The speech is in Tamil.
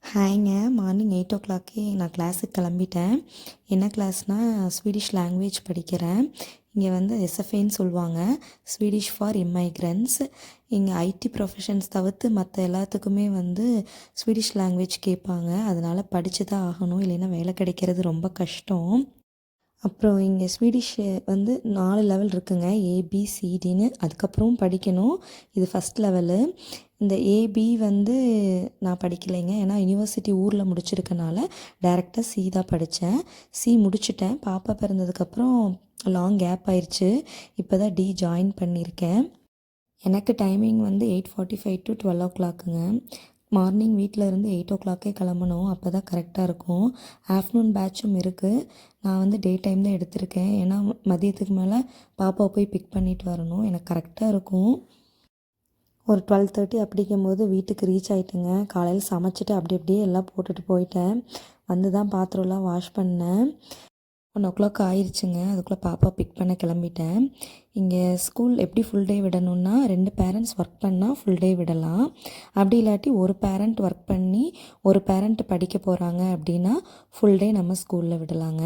ஹாய்ங்க. மார்னிங் 8:00க்கே நான் கிளாஸுக்கு கிளம்பிட்டேன். என்ன கிளாஸ்னால் ஸ்வீடிஷ் லாங்குவேஜ் படிக்கிறேன். இங்கே வந்து எஸ்எஃப்ஏன்னு சொல்லுவாங்க, ஸ்வீடிஷ் ஃபார் இம்மைக்ரன்ட்ஸ். இங்கே ஐடி ப்ரொஃபஷன்ஸ் தவிர்த்து மற்ற எல்லாத்துக்குமே வந்து ஸ்வீடிஷ் லாங்குவேஜ் கேட்பாங்க. அதனால் படித்து தான் ஆகணும், இல்லைன்னா வேலை கிடைக்கிறது ரொம்ப கஷ்டம். அப்புறம் இங்கே ஸ்வீடிஷ் வந்து 4 லெவல் இருக்குங்க, ஏபிசிடின்னு. அதுக்கப்புறம் படிக்கணும். இது ஃபஸ்ட் லெவலு. இந்த ஏபி வந்து நான் படிக்கலைங்க, ஏன்னா யூனிவர்சிட்டி ஊரில் முடிச்சிருக்கனால டைரெக்டாக சி தான் படித்தேன். சி முடிச்சிட்டேன். பாப்பா பிறந்ததுக்கப்புறம் லாங் கேப் ஆயிடுச்சு. இப்போ தான் டி ஜாயின் பண்ணியிருக்கேன். எனக்கு டைமிங் வந்து 8:45 to 12:00ங்க. மார்னிங் வீட்டில் இருந்து 8:00க்கே கிளம்பணும், அப்போ தான் கரெக்டாக இருக்கும். ஆஃப்டர்நூன் பேட்சும் இருக்குது. நான் வந்து டே டைம் தான் எடுத்திருக்கேன், ஏன்னா மதியத்துக்கு மேலே பாப்பாவை போய் பிக் பண்ணிட்டு வரணும். எனக்கு கரெக்டாக இருக்கும். ஒரு 12:30 அப்படிங்கும்போது வீட்டுக்கு ரீச் ஆகிட்டுங்க. காலையில் சமைச்சிட்டு அப்படியே எல்லாம் போட்டுட்டு போயிட்டேன். வந்து தான் பாத்திரம்லாம் வாஷ் பண்ணேன். 1:00 ஆயிடுச்சுங்க. அதுக்குள்ளே பாப்பா பிக் பண்ண கிளம்பிட்டேன். இங்கே ஸ்கூல் எப்படி ஃபுல் டே விடணுன்னா, 2 பேரண்ட்ஸ் ஒர்க் பண்ணால் ஃபுல் டே விடலாம். அப்படி இல்லாட்டி ஒரு பேரண்ட் ஒர்க் பண்ணி ஒரு பேரண்ட் படிக்க போகிறாங்க அப்படின்னா ஃபுல் டே நம்ம ஸ்கூலில் விடலாங்க.